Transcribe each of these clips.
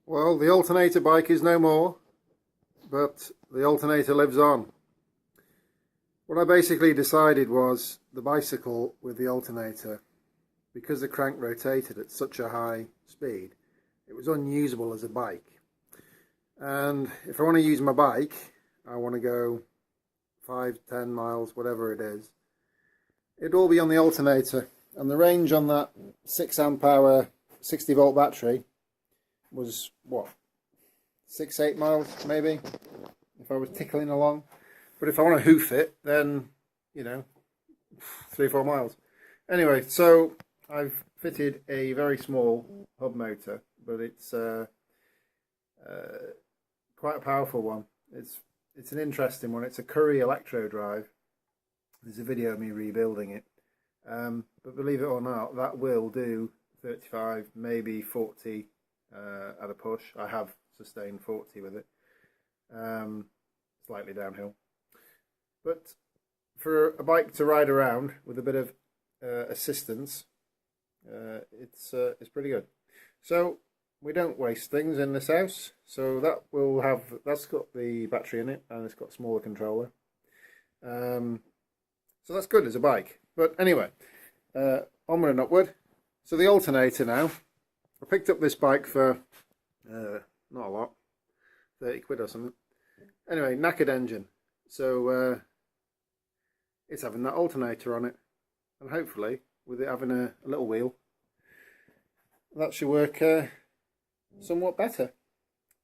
Well, the Alternator bike is no more, but the Alternator lives on. What I basically decided was the bicycle with the Alternator, because the crank rotated at such a high speed, it was unusable as a bike. And if I want to use my bike, I want to go 5-10 miles, whatever it is, it'd all be on the Alternator. And the range on that 6 amp hour 60 volt battery was what, 6-8 miles maybe, if I was tickling along. But if I want to hoof it, then, you know, 3-4 miles. Anyway, so I've fitted a very small hub motor, but it's quite a powerful one. It's an interesting one. It's a Curry electro drive. There's a video of me rebuilding it. But believe it or not, that will do 35, maybe 40 at a push. I have sustained 40 with it. Slightly downhill. But for a bike to ride around with a bit of assistance, it's pretty good. So we don't waste things in this house. So that's got the battery in it, and it's got a smaller controller. So that's good as a bike. But anyway, onward and upward. So the Alternator now. I picked up this bike for not a lot, 30 quid or something. Anyway, knackered engine. So it's having that Alternator on it, and hopefully with it having a little wheel, that should work somewhat better.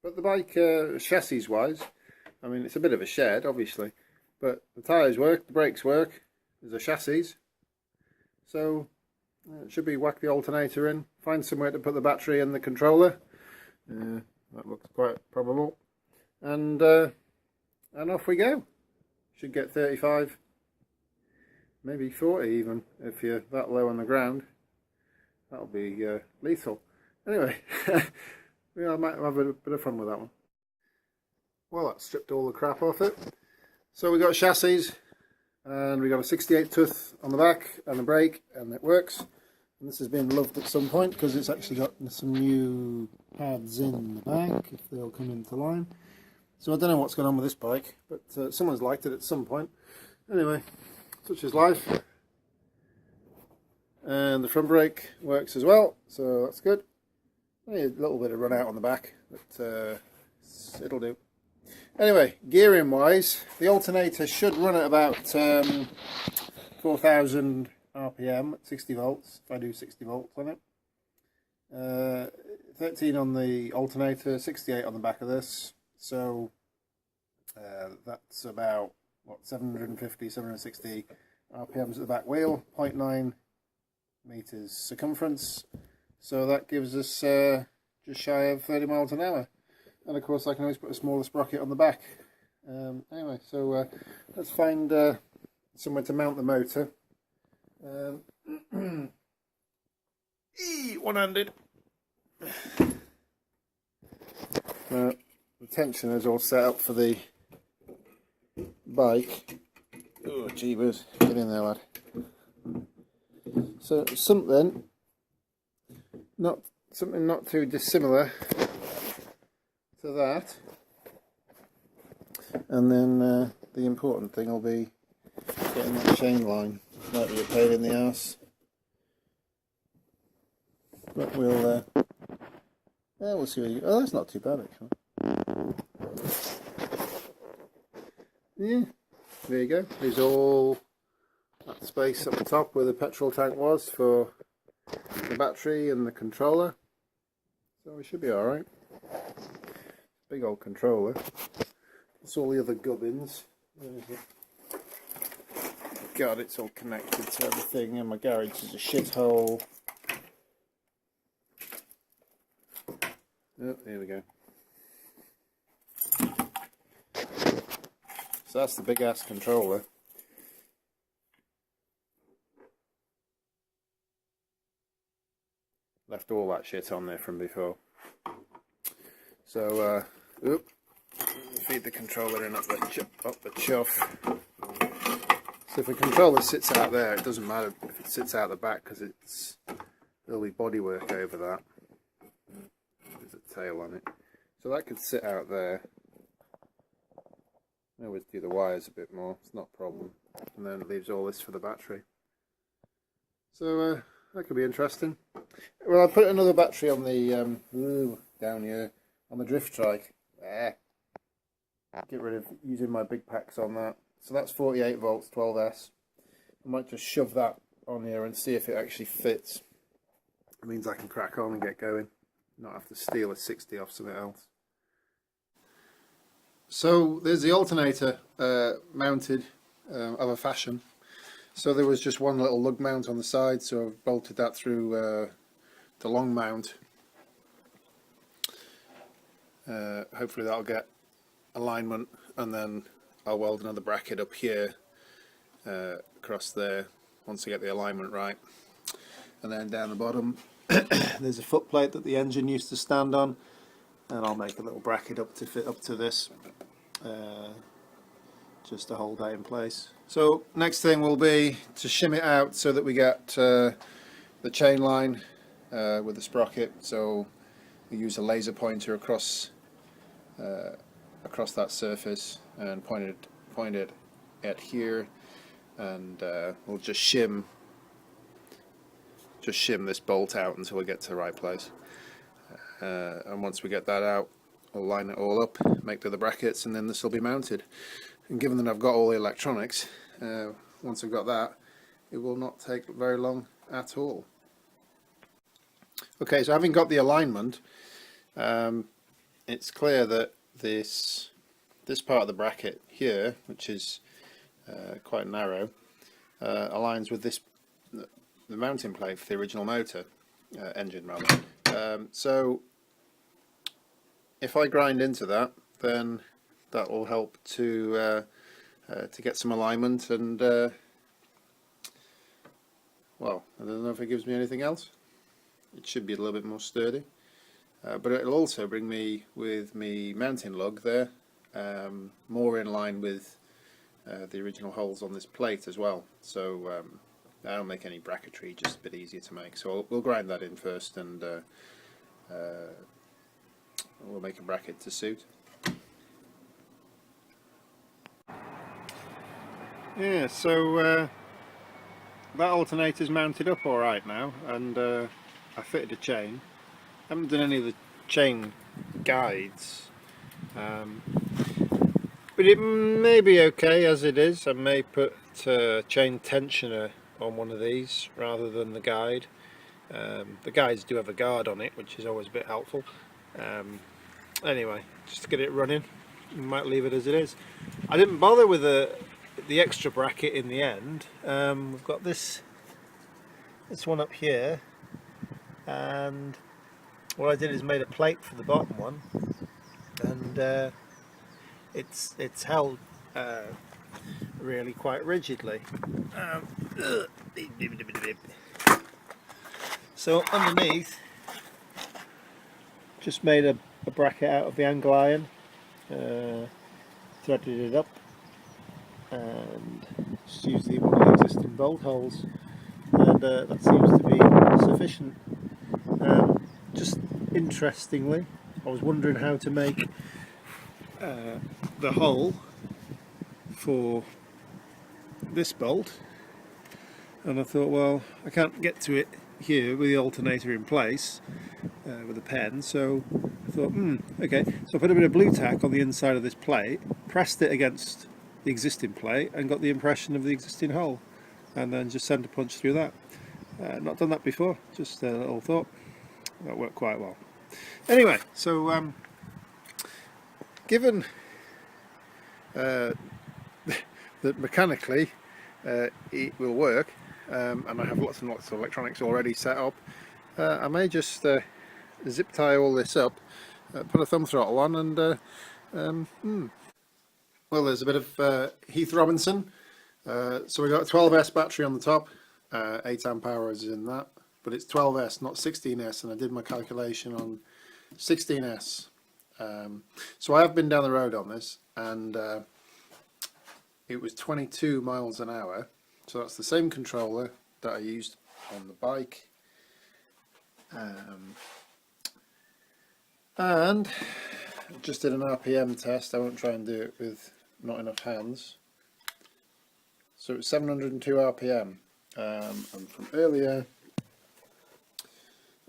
But the bike, chassis wise, I mean, it's a bit of a shed obviously, but the tyres work, the brakes work, there's a chassis, so it should be whack the Alternator in, find somewhere to put the battery and the controller, that looks quite probable, and off we go. Should get 35, maybe 40 even, if you're that low on the ground. That'll be lethal. Anyway, yeah, I might have a bit of fun with that one. Well, that stripped all the crap off it. So we got chassis, and we got a 68 tooth on the back and the brake, and it works. And this has been loved at some point because it's actually got some new pads in the back, if they'll come into line. So I don't know what's going on with this bike, but someone's liked it at some point. Anyway, such is life. And the front brake works as well, so that's good. A little bit of run out on the back, but it'll do. Anyway, gearing wise, the Alternator should run at about 4,000 RPM at 60 volts, if I do 60 volts on it. 13 on the Alternator, 68 on the back of this. So that's about, what, 750, 760 RPMs at the back wheel, 0.9 meters circumference. So that gives us just shy of 30 miles an hour. And of course I can always put a smaller sprocket on the back. Anyway, so let's find somewhere to mount the motor. One-handed. The tensioner is all set up for the bike. Oh, jeebus, get in there, lad. So something not too dissimilar to that, and then the important thing will be getting that chain line. Might be a pain in the ass, but we'll see. Oh, that's not too bad actually. Yeah, there you go. There's all that space up the top where the petrol tank was for the battery and the controller, so we should be alright. Big old controller. That's all the other gubbins. God, it's all connected to everything, and my garage is a shithole. Oh, here we go. So that's the big ass controller. Left all that shit on there from before. So, feed the controller in up the chuff. So if the controller sits out there, it doesn't matter if it sits out the back, because there'll be bodywork over that. There's a tail on it. So that could sit out there. I always do the wires a bit more, it's not a problem. And then it leaves all this for the battery. So that could be interesting. Well, I put another battery on the down here on the drift trike. Get rid of using my big packs on that. So that's 48 volts, 12S. I might just shove that on here and see if it actually fits. It means I can crack on and get going, not have to steal a 60 off something else. So there's the alternator mounted of a fashion. So there was just one little lug mount on the side, so I've bolted that through the long mount. Hopefully that'll get alignment, and then I'll weld another bracket up here across there once I get the alignment right. And then down the bottom there's a foot plate that the engine used to stand on, and I'll make a little bracket up to fit up to this just to hold that in place. So next thing will be to shim it out so that we get the chain line with the sprocket. So we use a laser pointer across that surface and point it at here, and we'll just shim this bolt out until we get to the right place. And once we get that out, I'll line it all up, make the other brackets, and then this will be mounted. And given that I've got all the electronics, once I've got that, it will not take very long at all. Okay, so having got the alignment, it's clear that this part of the bracket here, which is quite narrow, aligns with the mounting plate for the original motor, engine rather. So if I grind into that, then that will help to get some alignment, and well, I don't know if it gives me anything else. It should be a little bit more sturdy, but it'll also bring me with me mounting lug there more in line with the original holes on this plate as well. So that'll make any bracketry just a bit easier to make. So we'll grind that in first, and we'll make a bracket to suit. Yeah, so that alternator's mounted up alright now, and I fitted a chain. I haven't done any of the chain guides, but it may be okay as it is. I may put chain tensioner on one of these rather than the guide. The guides do have a guard on it, which is always a bit helpful. Anyway, just to get it running, we might leave it as it is. I didn't bother with the extra bracket in the end. We've got this one up here, and what I did is made a plate for the bottom one, and it's held really quite rigidly. So underneath, just made a bracket out of the angle iron, threaded it up, and just used one of the existing bolt holes, and that seems to be sufficient. Just interestingly, I was wondering how to make the hole for this bolt, and I thought, well, I can't get to it here with the alternator in place with a pen, so I thought, okay, so I put a bit of blue tack on the inside of this plate, pressed it against the existing plate, and got the impression of the existing hole, and then just centre punch through that. Not done that before, just a little thought. That worked quite well. Anyway, so given that mechanically it will work, and I have lots and lots of electronics already set up, I may just zip tie all this up, put a thumb throttle on, and well, there's a bit of Heath Robinson. So we got a 12S battery on the top, 8 amp hours in that, but it's 12S, not 16S, and I did my calculation on 16S. So I have been down the road on this, and it was 22 miles an hour. So that's the same controller that I used on the bike. And just did an RPM test. I won't try and do it with not enough hands. So it's 702 RPM. And from earlier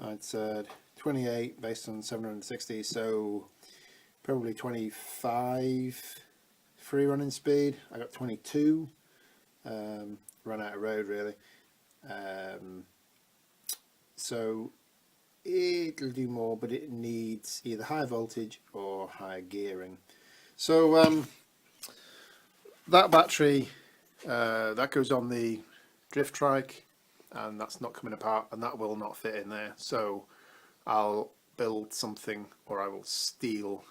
I'd said 28 based on 760, so probably 25 free running speed. I got 22. Run out of road really. So it'll do more, but it needs either high voltage or high gearing. So that battery that goes on the drift trike, and that's not coming apart, and that will not fit in there. So I'll build something, or I will steal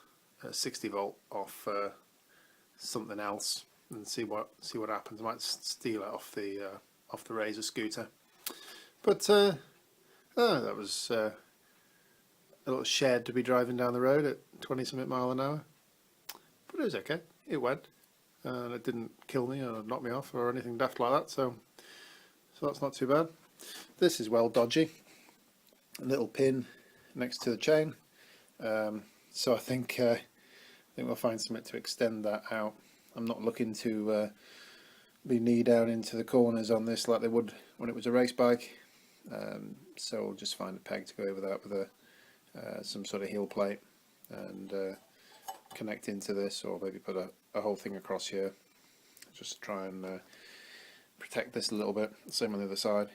a 60 volt off something else and see what happens. I might steal it off the Razor scooter. But that was a little shed to be driving down the road at 20-something mile an hour. But it was okay. It went, and it didn't kill me or knock me off or anything daft like that. So that's not too bad. This is well dodgy. A little pin next to the chain. So I think we'll find something to extend that out. I'm not looking to be knee down into the corners on this like they would when it was a race bike. So we'll just find a peg to go over that with some sort of heel plate and connect into this, or maybe put a whole thing across here. Just try and protect this a little bit. Same on the other side.